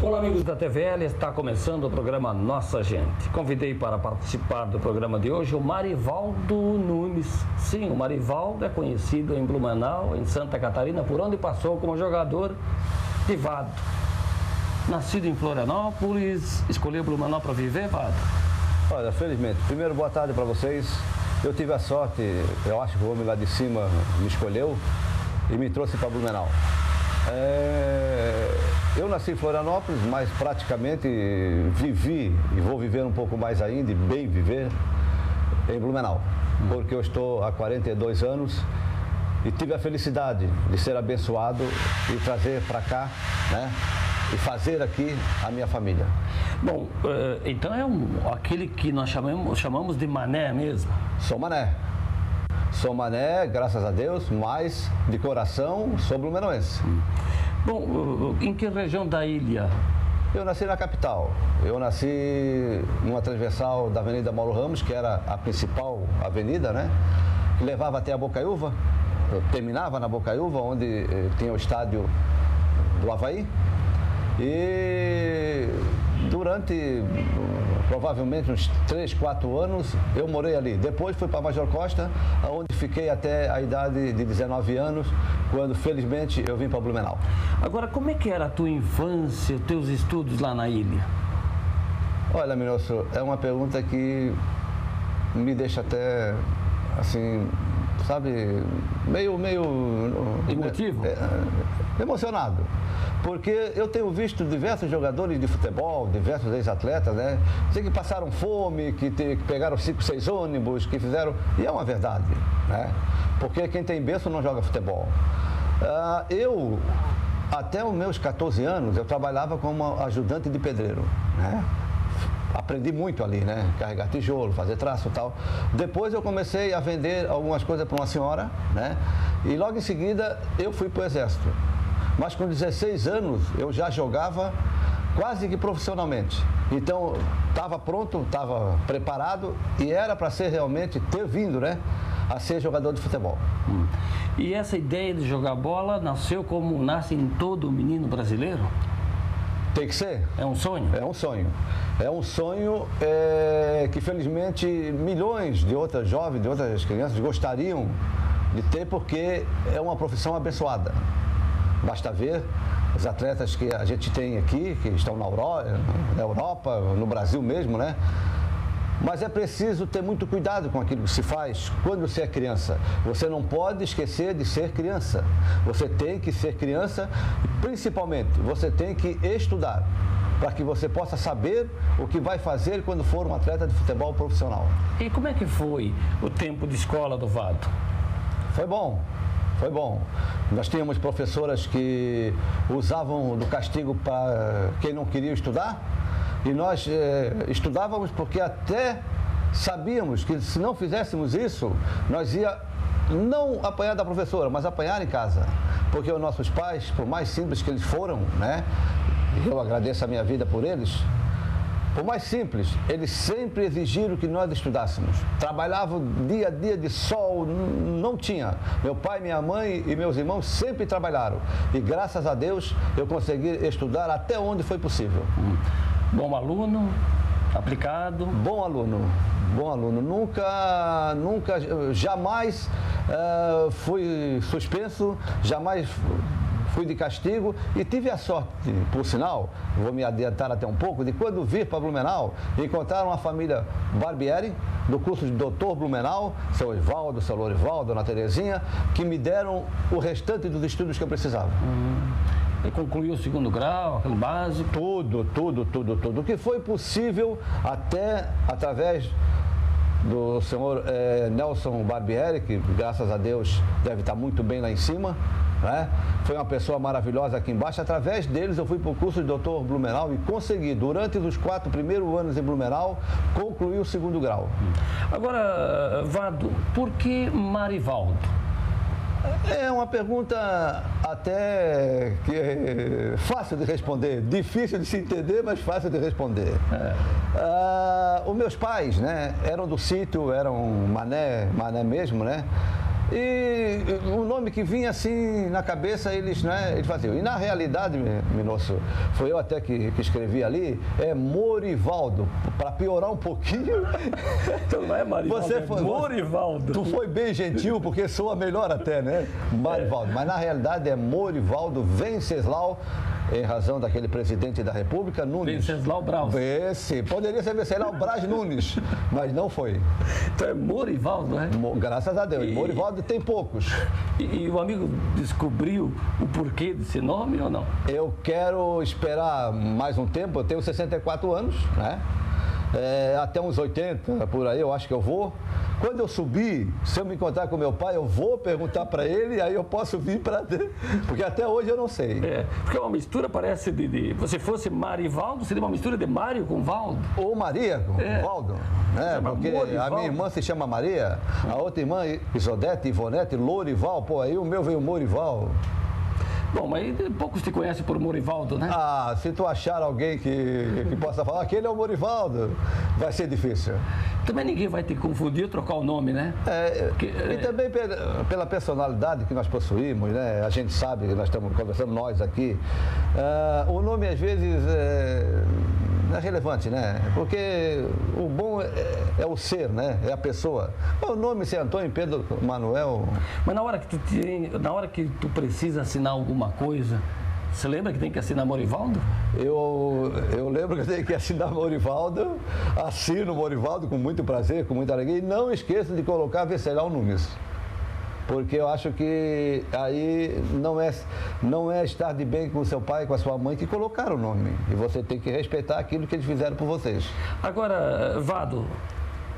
Olá, amigos da TVL, está começando o programa Nossa Gente. Convidei para participar do programa de hoje o Marivaldo Nunes. Sim, o Marivaldo é conhecido em Blumenau, em Santa Catarina, por onde passou como jogador de Vado. Nascido em Florianópolis, escolheu Blumenau para viver, Vado? Olha, felizmente, primeiro boa tarde para vocês. Eu tive a sorte, eu acho que o homem lá de cima me escolheu e me trouxe para Blumenau. Eu nasci em Florianópolis, mas praticamente vivi e vou viver um pouco mais ainda, e bem viver, em Blumenau. Porque eu estou há 42 anos e tive a felicidade de ser abençoado e trazer para cá, né? E fazer aqui a minha família. Bom, então é aquele que nós chamamos de Mané mesmo? Sou Mané. Sou Mané, graças a Deus, mas de coração sou blumenauense. Bom, em que região da ilha? Eu nasci na capital. Eu nasci numa transversal da Avenida Mauro Ramos, que era a principal avenida, né? Que levava até a Bocaiúva. Eu terminava na Bocaiúva, onde tinha o estádio do Avaí. E durante provavelmente uns 3, 4 anos eu morei ali. Depois fui para Major Costa, onde fiquei até a idade de 19 anos, quando felizmente eu vim para Blumenau. Agora, como é que era a tua infância, os teus estudos lá na ilha? Olha, Minosso, é uma pergunta que me deixa até, assim, sabe, meio emotivo? Emocionado. Porque eu tenho visto diversos jogadores de futebol, diversos ex-atletas, né? Dizer que passaram fome, que pegaram 5, 6 ônibus, que fizeram... E é uma verdade, né? Porque quem tem berço não joga futebol. Eu, até os meus 14 anos, eu trabalhava como ajudante de pedreiro, né? Aprendi muito ali, né? Carregar tijolo, fazer traço e tal. Depois eu comecei a vender algumas coisas para uma senhora, né? E logo em seguida eu fui para o exército. Mas com 16 anos eu já jogava quase que profissionalmente. Então estava pronto, estava preparado e era para ser realmente, ter vindo, né? A ser jogador de futebol. E essa ideia de jogar bola nasceu como nasce em todo menino brasileiro? Tem que ser. É um sonho? É um sonho. É um sonho que, felizmente, milhões de outras jovens, de outras crianças gostariam de ter, porque é uma profissão abençoada. Basta ver os atletas que a gente tem aqui, que estão na Europa, no Brasil mesmo, né? Mas é preciso ter muito cuidado com aquilo que se faz quando você é criança. Você não pode esquecer de ser criança. Você tem que ser criança e, principalmente, você tem que estudar para que você possa saber o que vai fazer quando for um atleta de futebol profissional. E como é que foi o tempo de escola do Vado? Foi bom. Foi bom. Nós tínhamos professoras que usavam do castigo para quem não queria estudar. E nós estudávamos porque até sabíamos que se não fizéssemos isso, nós ia não apanhar da professora, mas apanhar em casa. Porque os nossos pais, por mais simples que eles foram, né? Eu agradeço a minha vida por eles. Por mais simples, eles sempre exigiram que nós estudássemos. Trabalhavam dia a dia de sol, não tinha. Meu pai, minha mãe e meus irmãos sempre trabalharam. E graças a Deus eu consegui estudar até onde foi possível. Bom aluno, aplicado? Bom aluno, bom aluno. Nunca, jamais fui suspenso, jamais fui de castigo e tive a sorte, por sinal, vou me adiantar até um pouco, de quando vir para Blumenau, encontrar uma família Barbieri, do curso de doutor Blumenau, seu Osvaldo, seu Lorivaldo, dona Terezinha, que me deram o restante dos estudos que eu precisava. E concluiu o 2º grau, aquele básico? Tudo. O que foi possível até através do senhor Nelson Barbieri, que graças a Deus deve estar muito bem lá em cima, né? Foi uma pessoa maravilhosa aqui embaixo. Através deles eu fui para o curso de doutor Blumenau e consegui, durante os 4 primeiros anos em Blumenau, concluir o 2º grau. Agora, Vado, por que Marivaldo? É uma pergunta até que é fácil de responder, difícil de se entender, mas fácil de responder. Os meus pais, né, eram do sítio, eram mané mesmo, né? E o nome que vinha assim na cabeça, eles faziam. E na realidade, Minosso, foi eu até que escrevi ali, é Morivaldo, para piorar um pouquinho. Então não é Marivaldo, é Morivaldo. Tu foi bem gentil, porque soa melhor até, né? Marivaldo. Mas na realidade é Morivaldo Venceslau, em razão daquele presidente da República, Nunes. Venceslau Braz. Esse. Poderia ser Venceslau Braz Nunes, mas não foi. Então é Morivaldo, né? Graças a Deus. Morivaldo tem poucos. E o amigo descobriu o porquê desse nome ou não? Eu quero esperar mais um tempo, eu tenho 64 anos, né? Até uns 80, por aí, eu acho que eu vou. Quando eu subir, se eu me encontrar com meu pai, eu vou perguntar para ele, aí eu posso vir para... Porque até hoje eu não sei. Porque uma mistura parece se fosse Marivaldo, seria uma mistura de Mário com Valdo. Ou Maria com Valdo. Porque Morivaldo. A minha irmã se chama Maria, a outra irmã Isodete, Ivonete, Lorival, pô, aí o meu veio Morival. Bom, mas poucos te conhecem por Morivaldo, né? Ah, se tu achar alguém que possa falar, aquele é o Morivaldo, vai ser difícil. Também ninguém vai te confundir, trocar o nome, né? E também pela personalidade que nós possuímos, né? A gente sabe que nós estamos conversando, nós aqui. O nome, às vezes, é relevante, né? Porque o bom é o ser, né? É a pessoa. O nome, se é Antônio Pedro Manuel... Mas na hora que tu precisa assinar alguma coisa, você lembra que tem que assinar Morivaldo? Eu lembro que eu tenho que assinar Morivaldo, assino Morivaldo com muito prazer, com muita alegria, e não esqueça de colocar Venceslau Nunes. Porque eu acho que aí não é estar de bem com o seu pai, com a sua mãe, que colocaram o nome. E você tem que respeitar aquilo que eles fizeram por vocês. Agora, Vado,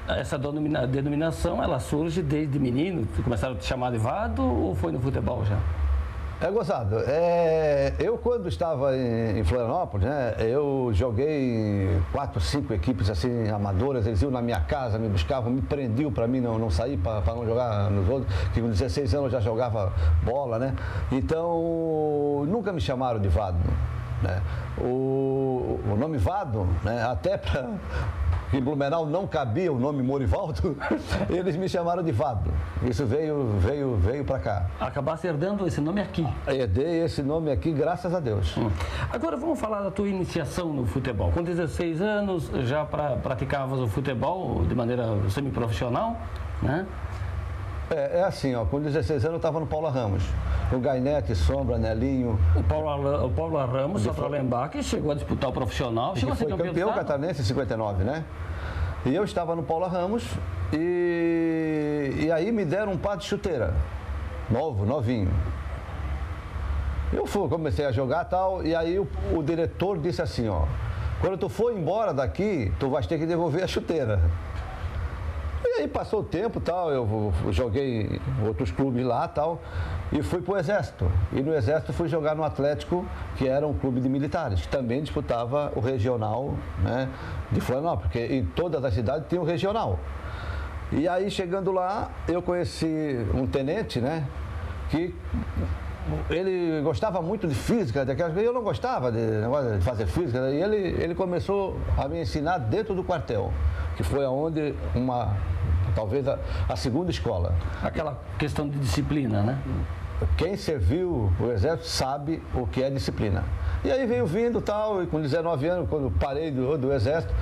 essa denominação, ela surge desde menino? Começaram a te chamar de Vado ou foi no futebol já? É gozado. Eu, quando estava em Florianópolis, né, eu joguei 4, 5 equipes assim, amadoras. Eles iam na minha casa, me buscavam, me prendiam para mim não sair, para não jogar nos outros. Que com 16 anos eu já jogava bola, né? Então, nunca me chamaram de Vado. Né? O nome Vado, né, até para... Em Blumenau não cabia o nome Morivaldo, eles me chamaram de Vado. Isso veio para cá. Acabaste herdando esse nome aqui. Herdei esse nome aqui, graças a Deus. Agora vamos falar da tua iniciação no futebol. Com 16 anos já praticavas o futebol de maneira semiprofissional, né? É assim, ó, com 16 anos eu estava no Paula Ramos. O Gainete, Sombra, Nelinho. O Paula Ramos, só para lembrar, que chegou a disputar o profissional. Chegou a ser campeão catarinense em 59, né? E eu estava no Paula Ramos e aí me deram um par de chuteira. Novinho. Eu comecei a jogar e tal, e aí o diretor disse assim, ó, quando tu for embora daqui, tu vais ter que devolver a chuteira. E aí passou o tempo tal, eu joguei em outros clubes lá tal, e fui para o Exército. E no Exército fui jogar no Atlético, que era um clube de militares, que também disputava o regional, né, de Florianópolis, porque em todas as cidades tinha o regional. E aí chegando lá, eu conheci um tenente, né, que ele gostava muito de física, daquelas coisas. Eu não gostava de fazer física, e ele começou a me ensinar dentro do quartel, que foi aonde talvez a segunda escola. Aquela questão de disciplina, né? Quem serviu o Exército sabe o que é disciplina. E aí veio vindo tal, e com 19 anos, quando parei do Exército,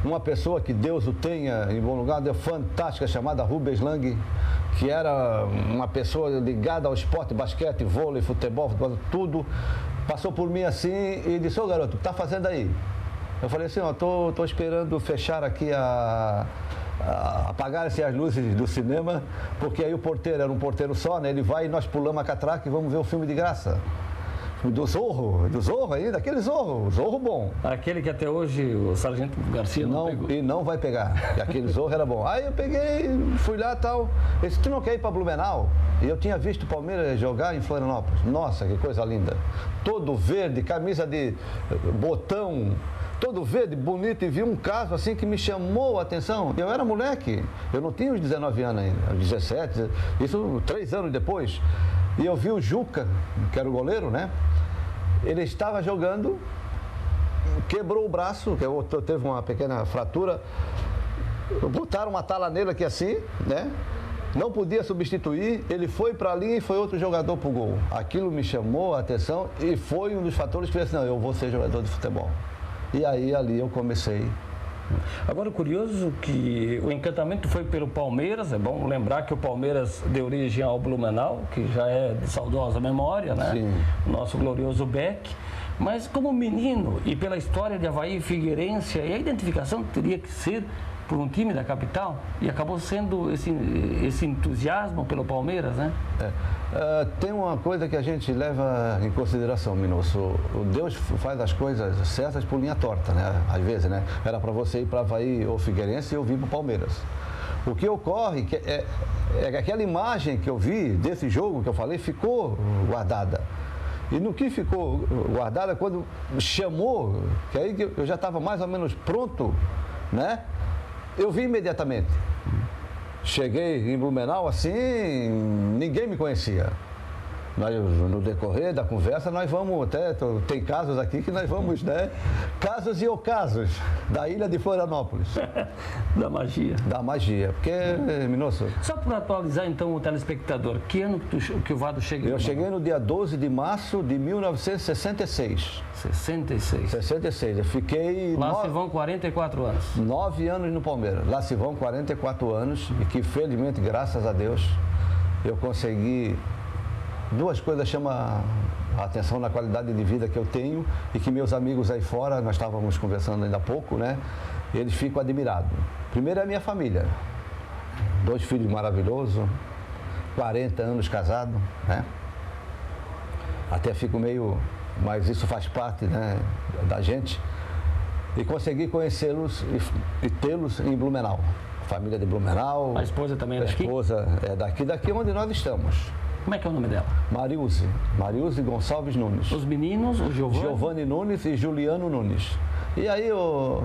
uma pessoa que Deus o tenha em bom lugar, fantástica, chamada Rubens Lang, que era uma pessoa ligada ao esporte, basquete, vôlei, futebol, tudo, passou por mim assim e disse, ô garoto, o que tá fazendo aí? Eu falei assim, ó, tô esperando fechar aqui apagar-se as luzes do cinema, porque aí o porteiro era um porteiro só, né? Ele vai e nós pulamos a catraca e vamos ver o filme de graça. Do Zorro ainda, aquele Zorro bom. Aquele que até hoje o Sargento Garcia não pegou. E não vai pegar, aquele Zorro era bom. Aí eu peguei, fui lá e tal, ele disse, tu não quer ir para Blumenau? E eu tinha visto o Palmeiras jogar em Florianópolis. Nossa, que coisa linda. Todo verde, camisa de botão, todo verde, bonito, e vi um caso assim que me chamou a atenção. Eu era moleque, eu não tinha os 19 anos ainda, 17, isso 3 anos depois. E eu vi o Juca, que era o goleiro, né? Ele estava jogando, quebrou o braço, teve uma pequena fratura, botaram uma tala nele aqui assim, né? não podia substituir, ele foi para ali e foi outro jogador para o gol. Aquilo me chamou a atenção e foi um dos fatores que eu disse, não, eu vou ser jogador de futebol. E aí, ali eu comecei. Agora, o curioso é que o encantamento foi pelo Palmeiras, é bom lembrar que o Palmeiras deu origem ao Blumenau, que já é de saudosa memória, né? Sim. O nosso glorioso Beck. Mas como menino e pela história de Avaí e Figueirense, e a identificação teria que ser por um time da capital, e acabou sendo esse entusiasmo pelo Palmeiras, né? Tem uma coisa que a gente leva em consideração, Minosso. O Deus faz as coisas certas por linha torta, né? Às vezes, né? Era para você ir para Avaí ou Figueirense e eu vim para o Palmeiras. O que ocorre é que aquela imagem que eu vi desse jogo que eu falei ficou guardada. E no que ficou guardada, quando chamou, que aí eu já estava mais ou menos pronto, né? Eu vi imediatamente. Cheguei em Blumenau assim, ninguém me conhecia. No decorrer da conversa, nós vamos até, tem casos aqui que nós vamos, né? Casos e ocasos da ilha de Florianópolis. Da magia. Da magia, porque, Minosso... Só para atualizar então o telespectador, que ano que o Vado chega? Eu cheguei no dia 12 de março de 1966. 66. 66, eu fiquei... Lá se vão 44 anos. 9 anos no Palmeiras, lá se vão 44 anos e que felizmente, graças a Deus, eu consegui... Duas coisas chamam a atenção na qualidade de vida que eu tenho e que meus amigos aí fora, nós estávamos conversando ainda há pouco, né? Eles ficam admirados. Primeiro é a minha família. 2 filhos maravilhosos, 40 anos casado, né? Até fico meio... Mas isso faz parte, né, da gente. E consegui conhecê-los e tê-los em Blumenau. Família de Blumenau. A esposa também é daqui? A esposa é daqui onde nós estamos. Como é que é o nome dela? Mariuse Gonçalves Nunes. Os meninos, o Giovanni Nunes e Juliano Nunes. E aí, ô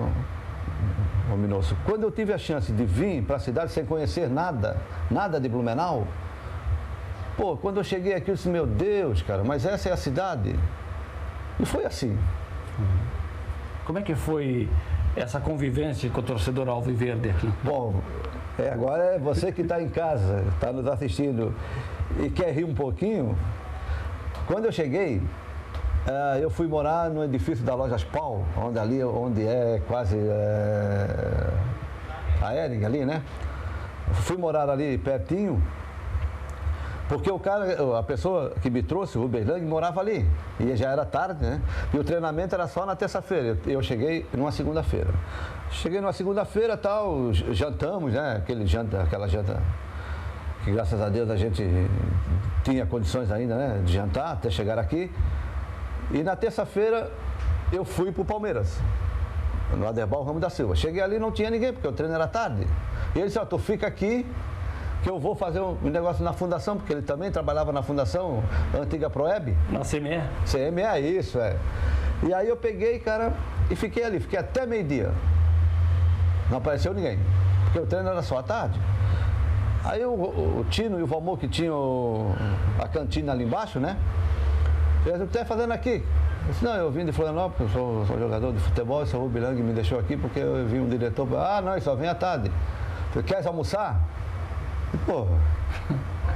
Minosso, quando eu tive a chance de vir para a cidade sem conhecer nada de Blumenau, pô, quando eu cheguei aqui, eu disse, meu Deus, cara, mas essa é a cidade. E foi assim. Como é que foi essa convivência com o torcedor alviverde aqui? Bom, agora é você que está em casa, está nos assistindo e quer rir um pouquinho. Quando eu cheguei, eu fui morar no edifício da Lojas Pau, onde é quase a Ering ali, né? Fui morar ali pertinho, porque a pessoa que me trouxe, o Rubens Lang, morava ali. E já era tarde, né? E o treinamento era só na terça-feira. Eu cheguei numa segunda-feira. Cheguei numa segunda-feira, tal, jantamos, né? Aquela janta que, graças a Deus, a gente tinha condições ainda, né? De jantar, até chegar aqui. E na terça-feira, eu fui para o Palmeiras, no Aderbal Ramos da Silva. Cheguei ali, não tinha ninguém, porque o treino era tarde. E ele disse, tu fica aqui, que eu vou fazer um negócio na fundação, porque ele também trabalhava na fundação, a antiga Proeb. Na CME? CME, isso, é. E aí eu peguei, cara, e fiquei ali, fiquei até meio-dia. Não apareceu ninguém, porque o treino era só à tarde. Aí o Tino e o Valmor, que tinham a cantina ali embaixo, né? O que você está fazendo aqui? Eu disse, não, eu vim de Florianópolis, eu sou jogador de futebol, o Rubens Lang me deixou aqui porque eu vi um diretor, não, ele só vem à tarde. Você quer almoçar? Porra,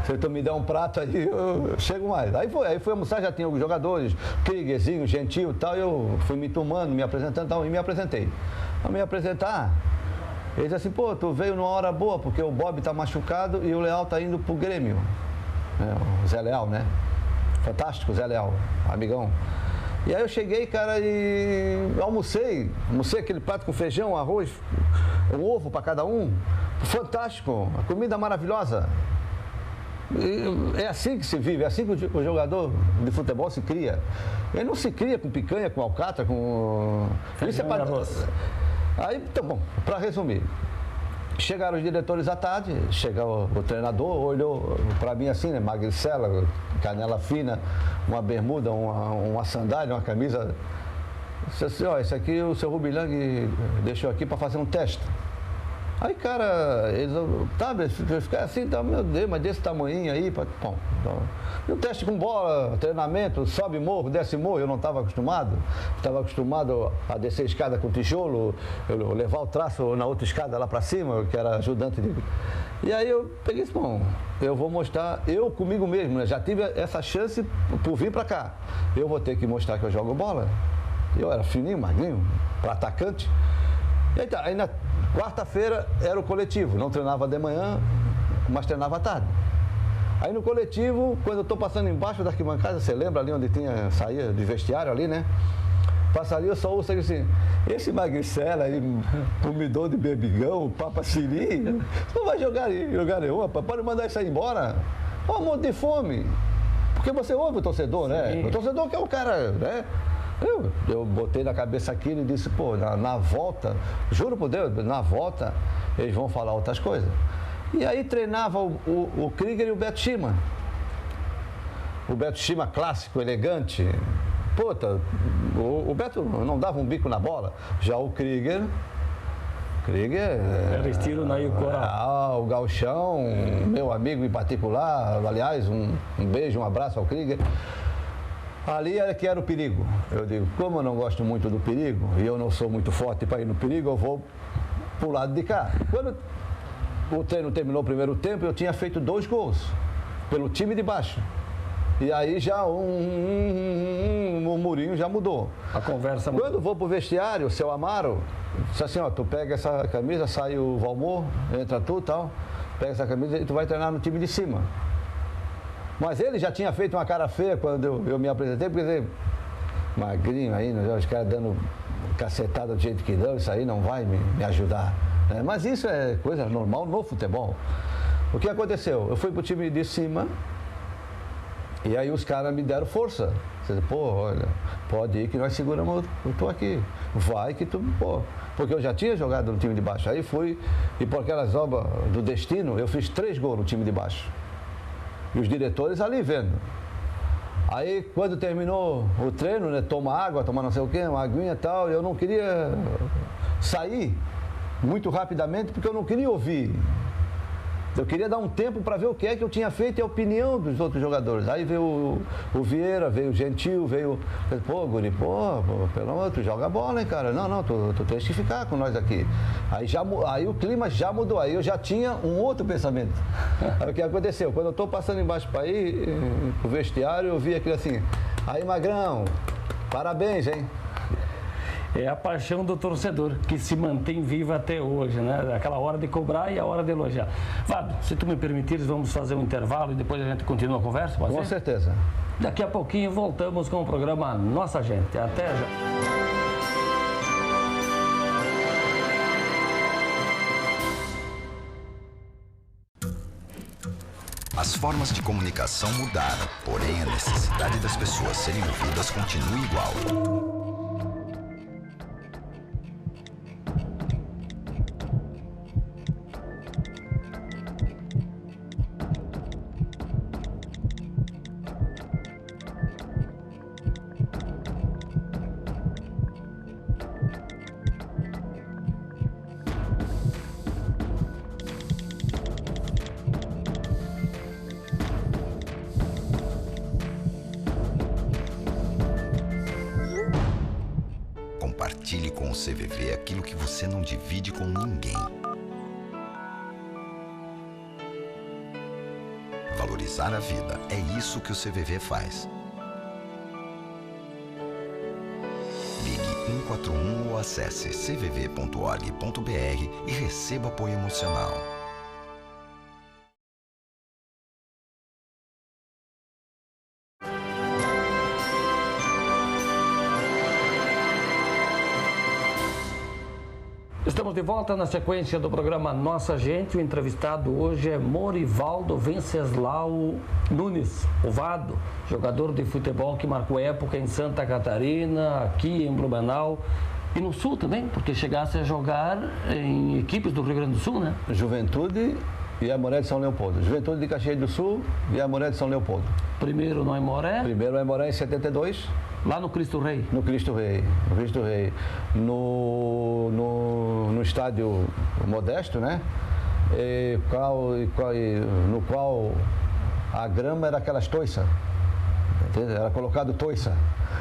se tu me der um prato aí, eu chego mais. Aí fui almoçar, já tinha os jogadores, Kriegerzinho, Gentil e tal, eu fui me tomando, me apresentando e tal, e me apresentei. Ao me apresentar, ele disse assim, pô, tu veio numa hora boa, porque o Bob tá machucado e o Leal tá indo pro Grêmio. O Zé Leal, né? Fantástico, Zé Leal, amigão. E aí eu cheguei, cara, e almocei aquele prato com feijão, arroz, um ovo para cada um. Fantástico, a comida maravilhosa. É assim que se vive, é assim que o jogador de futebol se cria. Ele não se cria com picanha, com alcatra, com... Isso é para... Aí, tá bom, para resumir. Chegaram os diretores à tarde, chega o treinador, olhou para mim assim, né, magricela, canela fina, uma bermuda, uma sandália, uma camisa. Disse assim, ó, esse aqui o seu Rubens Lang deixou aqui para fazer um teste. Aí, cara, eles, sabe, ficar assim, tá, meu Deus, mas desse tamanhinho aí, bom, então, e o teste com bola, treinamento, sobe morro, desce morro, eu não estava acostumado a descer a escada com tijolo, eu levar o traço na outra escada lá para cima, que era ajudante de... E aí eu peguei isso, bom, eu vou mostrar, eu comigo mesmo, né, já tive essa chance por vir para cá, eu vou ter que mostrar que eu jogo bola, eu era fininho, magrinho, para atacante. E aí na quarta-feira era o coletivo, não treinava de manhã, mas treinava à tarde. Aí no coletivo, quando eu estou passando embaixo da arquibancada, você lembra ali onde saía de vestiário ali, né? Passa ali, eu só ouço assim, esse magricela aí, comidor de bebigão, papa siri, não vai jogar nenhuma, pode mandar isso aí embora. Ó, um monte de fome. Porque você ouve o torcedor, né? Sim. O torcedor que é o cara, né? Eu botei na cabeça aquilo e disse, pô, na volta, juro por Deus, na volta eles vão falar outras coisas. E aí treinava o Krieger e o Beto Schima. O Beto Schima clássico, elegante. Puta, o Beto não dava um bico na bola. Já o Krieger Era estilo Nair Coral. o Gauchão, meu amigo em particular, aliás, um beijo, um abraço ao Krieger. Ali era que era o perigo. Eu digo, como eu não gosto muito do perigo, e eu não sou muito forte para ir no perigo, eu vou para o lado de cá. Quando o treino terminou o primeiro tempo, eu tinha feito 2 gols pelo time de baixo. E aí já o murinho já mudou. A conversa mudou. Quando vou pro vestiário, o seu Amaro, disse assim, ó, tu pega essa camisa, sai o Valmor, entra tu e tal, pega essa camisa e tu vai treinar no time de cima. Mas ele já tinha feito uma cara feia quando eu me apresentei, porque magrinho aí, os caras dando cacetada do jeito que dão, isso aí não vai me ajudar. Né? Mas isso é coisa normal no futebol. O que aconteceu? Eu fui pro time de cima e aí os caras me deram força. Você disse, pô, olha, pode ir que nós seguramos, eu tô aqui. Vai que tu, pô. Porque eu já tinha jogado no time de baixo. Aí fui, e por aquelas obras do destino, eu fiz 3 gols no time de baixo. E os diretores ali vendo. Aí, quando terminou o treino, né, toma água, toma não sei o quê, uma aguinha e tal, eu não queria sair muito rapidamente, porque eu não queria ouvir. Eu queria dar um tempo para ver o que é que eu tinha feito e a opinião dos outros jogadores. Aí veio o Vieira, veio o Gentil, veio... Pô, Guri, pelo amor, tu joga bola, hein, cara? Não, tu tens que ficar com nós aqui. Aí o clima já mudou, aí eu já tinha um outro pensamento. Aí o que aconteceu? Quando eu estou passando embaixo para ir pro vestiário, eu vi aquilo assim, aí Magrão, parabéns, hein? É a paixão do torcedor, que se mantém viva até hoje, né? Aquela hora de cobrar e a hora de elogiar. Fábio, se tu me permitires, vamos fazer um intervalo e depois a gente continua a conversa, pode ser? Com certeza. Daqui a pouquinho voltamos com o programa Nossa Gente. Até já. As formas de comunicação mudaram, porém a necessidade das pessoas serem ouvidas continua igual. Compartilhe com o CVV aquilo que você não divide com ninguém. Valorizar a vida, é isso que o CVV faz. Ligue 141 ou acesse cvv.org.br e receba apoio emocional. Estamos de volta na sequência do programa Nossa Gente. O entrevistado hoje é Morivaldo Venceslau Nunes, o Vado, jogador de futebol que marcou época em Santa Catarina, aqui em Blumenau e no Sul também, porque chegasse a jogar em equipes do Rio Grande do Sul, né? Juventude e Aimoré de São Leopoldo. Juventude de Caxias do Sul e Aimoré de São Leopoldo. Primeiro no Aimoré? Primeiro no Aimoré em 72. Lá no Cristo Rei? No Cristo Rei. No Cristo Rei. No estádio Modesto, né? No qual a grama era aquelas toiça. Era colocado toiça.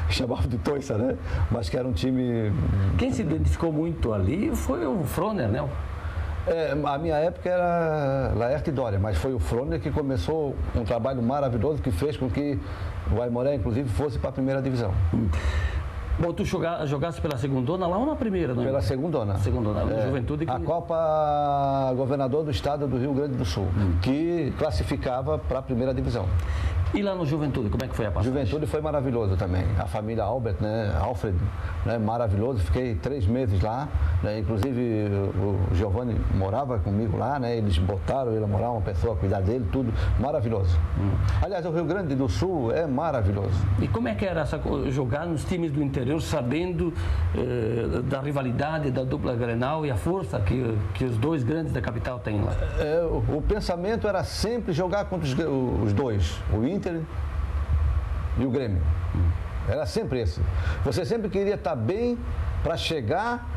Chamava de toiça, né? Mas que era um time... Quem se identificou muito ali foi o Froner, né? A minha época era Laerte Dória, mas foi o Froner que começou um trabalho maravilhoso que fez com que o Aimoré, inclusive, fosse para a primeira divisão. Bom, tu jogasse pela segundona lá ou na primeira? Não? Pela segundona. Segundona, Juventude. A Copa Governador do Estado do Rio Grande do Sul, que classificava para a primeira divisão. E lá no Juventude, como é que foi a passagem? Juventude foi maravilhoso também. A família Alfred, né, maravilhoso. Fiquei 3 meses lá, né, inclusive o Giovanni morava comigo lá, né, eles botaram ele a morar, uma pessoa a cuidar dele, tudo maravilhoso. Aliás, o Rio Grande do Sul é maravilhoso. E como é que era jogar nos times do interior, sabendo da rivalidade da dupla Grenal e a força que os dois grandes da capital têm lá? O pensamento era sempre jogar contra os dois, o Inter e o Grêmio. Era sempre esse. Você sempre queria estar bem para chegar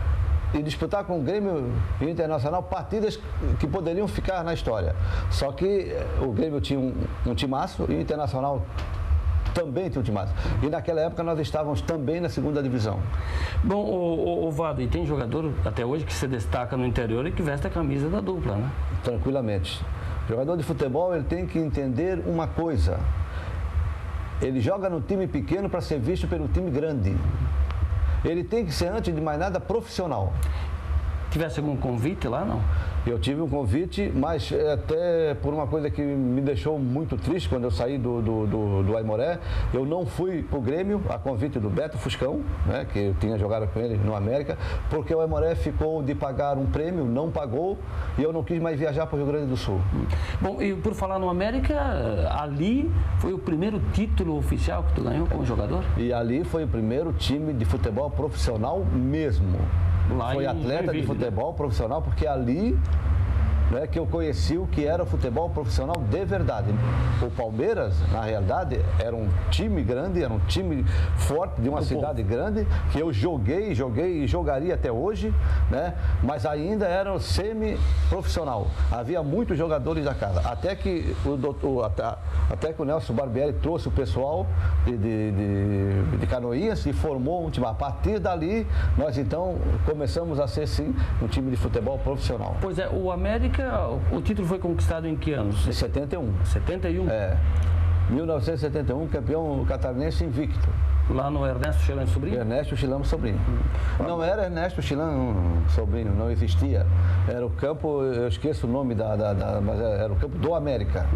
e disputar com o Grêmio e o Internacional partidas que poderiam ficar na história. Só que o Grêmio tinha um timaço e o Internacional também tinha um timaço. E naquela época nós estávamos também na segunda divisão. Bom, o Vado, e tem jogador até hoje que se destaca no interior e que veste a camisa da dupla, né? Tranquilamente. O jogador de futebol, ele tem que entender uma coisa. Ele joga no time pequeno para ser visto pelo time grande. Ele tem que ser, antes de mais nada, profissional. Tivesse algum convite lá, não? Eu tive um convite, mas até por uma coisa que me deixou muito triste quando eu saí do Aimoré, eu não fui para o Grêmio, a convite do Beto Fuscão, né, que eu tinha jogado com ele no América, porque o Aimoré ficou de pagar um prêmio, não pagou, e eu não quis mais viajar para o Rio Grande do Sul. Bom, e por falar no América, ali foi o primeiro título oficial que tu ganhou como jogador? E ali foi o primeiro time de futebol profissional mesmo. Lá foi atleta de futebol, né, profissional, porque ali, né, que eu conheci o que era o futebol profissional de verdade. O Palmeiras, na realidade, era um time grande, era um time forte de uma cidade grande, que eu joguei e jogaria até hoje, né, mas ainda era semi-profissional. Havia muitos jogadores da casa. Até que o Nelson Barbieri trouxe o pessoal de Canoinhas e formou um time. A partir dali, nós então começamos a ser, sim, um time de futebol profissional. Pois é, o América, o título foi conquistado em que anos? Em 71. 71? 1971, campeão catarinense invicto. Lá no Ernesto Chilano Sobrinho? Ernesto Chilano Sobrinho. Não era Ernesto Chilano Sobrinho, não existia. Era o campo, eu esqueço o nome mas era o campo do América.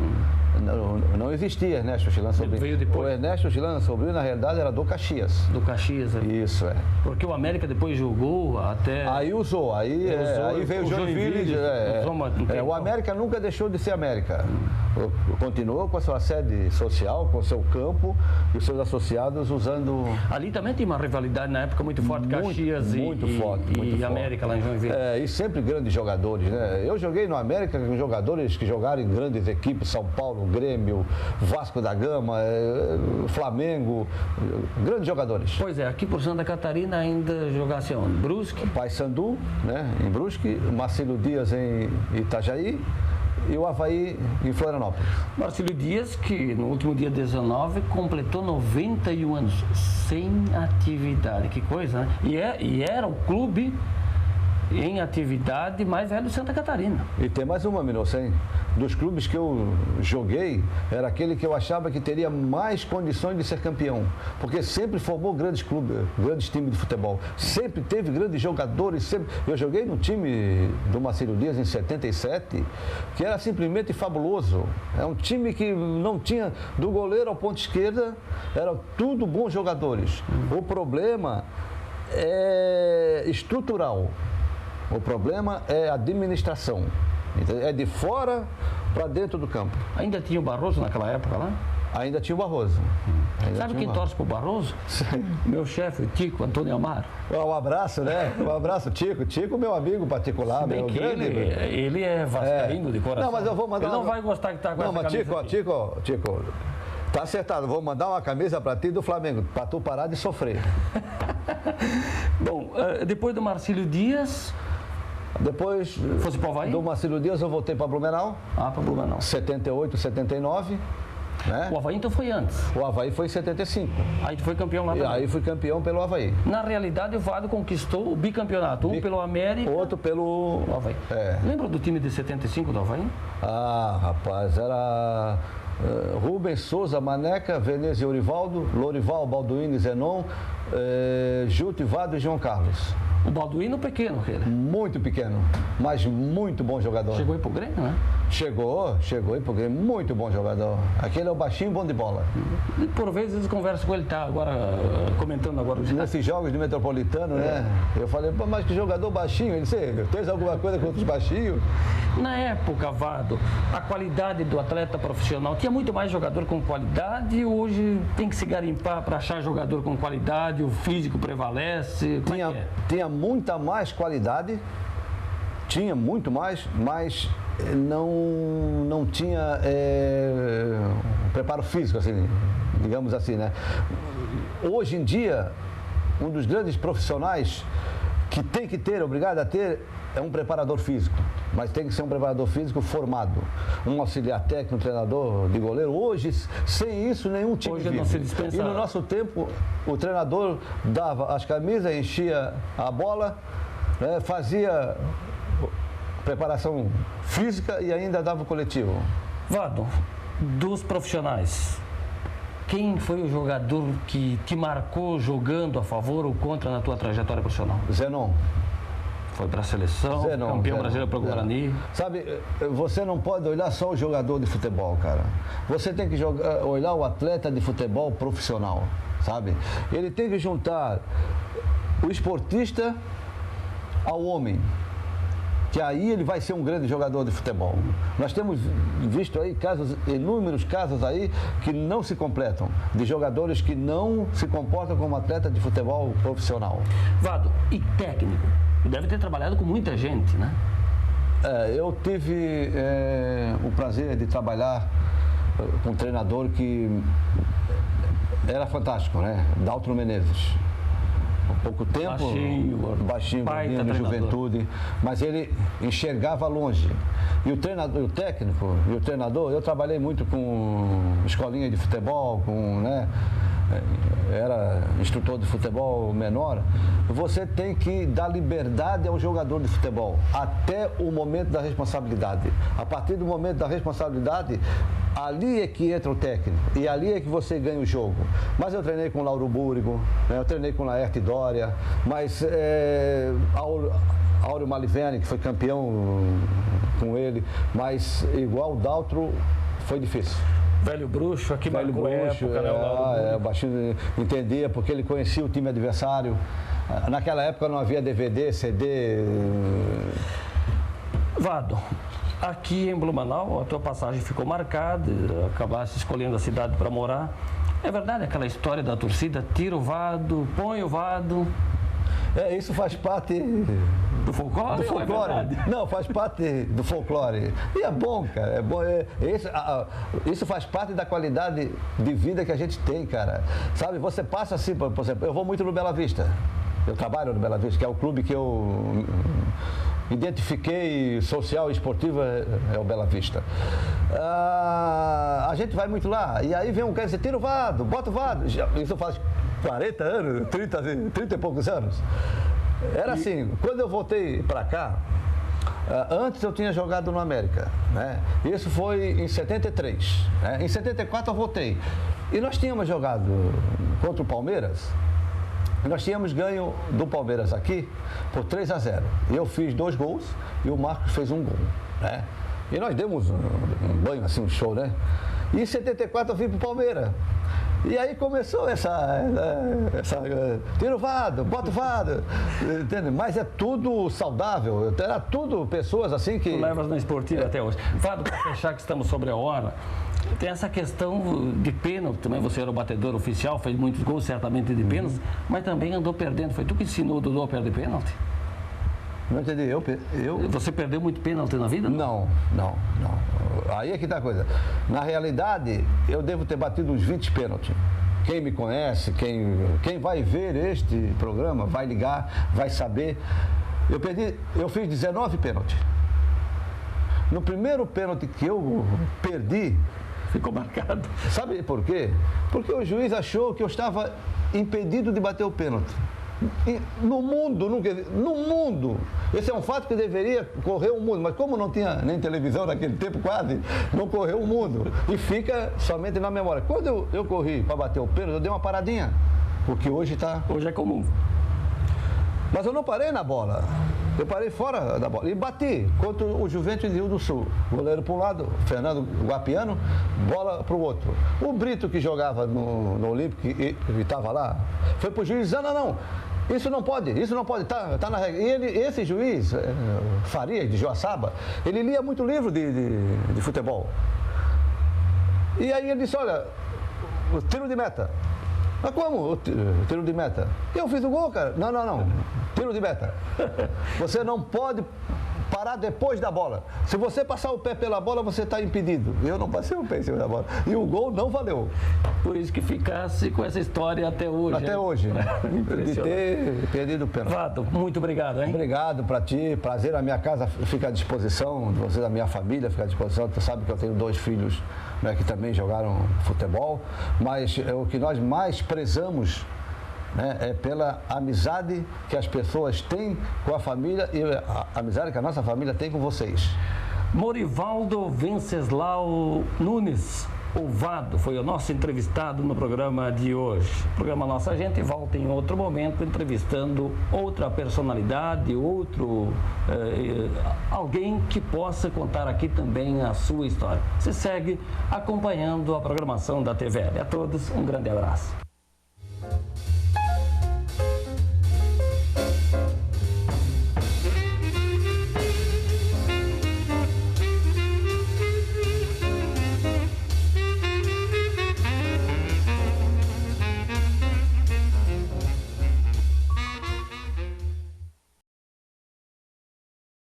Não existia Ernesto Chilano Sobrinho. Veio depois. O Ernesto Chilano Sobrinho, na realidade, era do Caxias. Do Caxias, é. Isso, é. Porque o América depois jogou até... Aí usou, aí veio o Joinville. O América nunca deixou de ser América. Continuou com a sua sede social, com o seu campo e os seus associados usando... Ali também tem uma rivalidade na época muito forte, Caxias e América lá em Joinville. E sempre grandes jogadores, né? Eu joguei no América com jogadores que jogaram em grandes equipes, São Paulo, Grêmio, Vasco da Gama, Flamengo, grandes jogadores. Pois é, aqui por Santa Catarina ainda jogasse onde? Brusque? Paysandu, né, em Brusque, Marcelo Dias em Itajaí e o Avaí em Florianópolis. Marcelo Dias, que no último dia 19 completou 91 anos sem atividade. Que coisa, né? E era o clube em atividade mais velho de Santa Catarina. E tem mais uma, Minocem. Dos clubes que eu joguei, era aquele que eu achava que teria mais condições de ser campeão. Porque sempre formou grandes clubes, grandes times de futebol. Sempre teve grandes jogadores. Sempre... Eu joguei no time do Marcelo Dias em 77, que era simplesmente fabuloso. É um time que não tinha, do goleiro ao ponto esquerda, eram tudo bons jogadores. O problema é estrutural. O problema é a administração. É de fora para dentro do campo. Ainda tinha o Barroso naquela época lá? Ainda tinha o Barroso. Sabe quem torce pro Barroso? Meu chefe, o Tico Antônio Amaro. Um abraço, né? Um abraço, Tico. Tico, meu amigo particular, meu grande. Ele é vascaíno de coração. Não, mas eu vou mandar. Ele não vai gostar que tá com essa camisa. Não, mas Tico, tá acertado. Vou mandar uma camisa para ti do Flamengo, para tu parar de sofrer. Bom, depois do Marcílio Dias. Depois do Marcílio Dias, eu voltei para Blumenau. Para Blumenau. 78, 79. Né? O Avaí então foi antes. O Avaí foi em 75. Aí tu foi campeão lá também. Aí fui campeão pelo Avaí. Na realidade, o Vado conquistou o bicampeonato. Um pelo América, outro pelo Avaí. Lembra do time de 75 do Avaí? Ah, rapaz, era Rubens, Souza, Maneca, Veneza e Orivaldo, Lorival, Balduino, Zenon, Juto, Vado e João Carlos. O Balduino pequeno, ele. Muito pequeno, mas muito bom jogador. Chegou aí pro Grêmio, né? Chegou aí pro Grêmio, muito bom jogador. Aquele é o baixinho bom de bola. E por vezes converso com ele, tá agora comentando agora. Nesses jogos de Metropolitano, né? Eu falei, pô, mas que jogador baixinho? Ele disse, tens alguma coisa contra os baixinhos? Na época, Vado, a qualidade do atleta profissional, tinha muito mais jogador com qualidade, hoje tem que se garimpar para achar jogador com qualidade, o físico prevalece. Tinha muita mais qualidade, tinha muito mais, mas não tinha preparo físico, assim, digamos assim, né? Hoje em dia, um dos grandes profissionais que tem que ter, obrigado a ter, é um preparador físico, mas tem que ser um preparador físico formado, um auxiliar técnico, um treinador de goleiro. Hoje, sem isso, nenhum time hoje não se dispensa. E no nosso tempo, o treinador dava as camisas, enchia a bola, né, fazia preparação física e ainda dava o coletivo. Vado, dos profissionais, quem foi o jogador que te marcou jogando a favor ou contra na tua trajetória profissional? Zenon. Foi para a seleção, campeão brasileiro para o Guarani. Sabe, você não pode olhar só o jogador de futebol, cara. Você tem que olhar o atleta de futebol profissional, sabe? Ele tem que juntar o esportista ao homem, que aí ele vai ser um grande jogador de futebol. Nós temos visto aí inúmeros casos aí que não se completam, de jogadores que não se comportam como atleta de futebol profissional. Vado, e técnico? Deve ter trabalhado com muita gente, né? Eu tive o prazer de trabalhar com um treinador que era fantástico, né? Daltro Menezes. Pouco tempo, baixinho, gordinho, juventude, mas ele enxergava longe. E o técnico e o treinador, eu trabalhei muito com escolinha de futebol, era instrutor de futebol menor. Você tem que dar liberdade ao jogador de futebol até o momento da responsabilidade. A partir do momento da responsabilidade, ali é que entra o técnico e ali é que você ganha o jogo. Mas eu treinei com o Lauro Búrigo, eu treinei com o Laerte Dória, mas Áureo Malivene, que foi campeão com ele, mas igual o Daltro foi difícil. Velho bruxo, aqui marcou época, né? O baixinho entendia porque ele conhecia o time adversário. Naquela época não havia DVD, CD. Vado, aqui em Blumenau a tua passagem ficou marcada, acabaste escolhendo a cidade para morar. É verdade aquela história da torcida, tira o Vado, põe o Vado? Isso faz parte do folclore? Do folclore. Não, faz parte do folclore. E é bom, cara. É bom. Isso faz parte da qualidade de vida que a gente tem, cara. Sabe, você passa assim, por exemplo, eu vou muito no Bela Vista. Eu trabalho no Bela Vista, que é o clube que eu identifiquei social e esportiva, é o Bela Vista. A gente vai muito lá. E aí vem um cara e diz, tira o Vado, bota o Vado. Isso faz 40 anos, 30 e poucos anos. Era assim, quando eu voltei para cá, antes eu tinha jogado no América, né? Isso foi em 73, né? Em 74 eu voltei. E nós tínhamos jogado contra o Palmeiras, e nós tínhamos ganho do Palmeiras aqui por 3-0. Eu fiz 2 gols e o Marcos fez 1 gol, né? E nós demos um banho, assim, um show, né? E em 74 eu vim para o Palmeiras. E aí começou essa tira o vado, bota o vado, entende? Mas é tudo saudável, era tudo pessoas assim que... Tu levas na esportiva até hoje. Vado, para fechar que estamos sobre a hora, tem essa questão de pênalti também, você era o batedor oficial, fez muitos gols certamente de pênalti, mas também andou perdendo. Foi tu que ensinou o Dudu a perder pênalti? Não entendi, eu... Você perdeu muito pênalti na vida? Não. Aí é que tá a coisa. Na realidade, eu devo ter batido uns 20 pênaltis. Quem me conhece, quem vai ver este programa, vai ligar, vai saber. Eu fiz 19 pênaltis. No primeiro pênalti que eu perdi... Ficou marcado. Sabe por quê? Porque o juiz achou que eu estava impedido de bater o pênalti. E no mundo, esse é um fato que deveria correr o mundo, mas como não tinha nem televisão naquele tempo quase, não correu o mundo e fica somente na memória. Quando eu corri para bater o pênalti, eu dei uma paradinha, o que hoje é comum. Mas eu não parei na bola, eu parei fora da bola e bati contra o Juventus de Rio do Sul. Goleiro para um lado, Fernando Guapiano, bola para o outro. O Brito, que jogava no Olímpico e estava lá, foi para o juiz dizendo, não, isso não pode, tá na regra. E esse juiz, Farias, de Joaçaba, ele lia muito livro de futebol. E aí ele disse, olha, o tiro de meta. Mas como? Tiro de meta. Eu fiz o gol, cara. Não. Tiro de meta. Você não pode parar depois da bola. Se você passar o pé pela bola, você está impedido. Eu não passei o pé em cima da bola. E o gol não valeu. Por isso que ficasse com essa história até hoje. Até hoje. De ter perdido o pênalti. Vato, muito obrigado, hein? Obrigado para ti. Prazer, a minha casa fica à disposição. Você, da minha família, fica à disposição. Tu sabe que eu tenho 2 filhos, né, que também jogaram futebol. Mas o que nós mais prezamos, né, é pela amizade que as pessoas têm com a família e a amizade que a nossa família tem com vocês. Morivaldo Venceslau Nunes, o Vado, foi o nosso entrevistado no programa de hoje. O programa Nossa Gente volta em outro momento entrevistando outra personalidade, alguém que possa contar aqui também a sua história. Se segue acompanhando a programação da TVL. A todos, um grande abraço.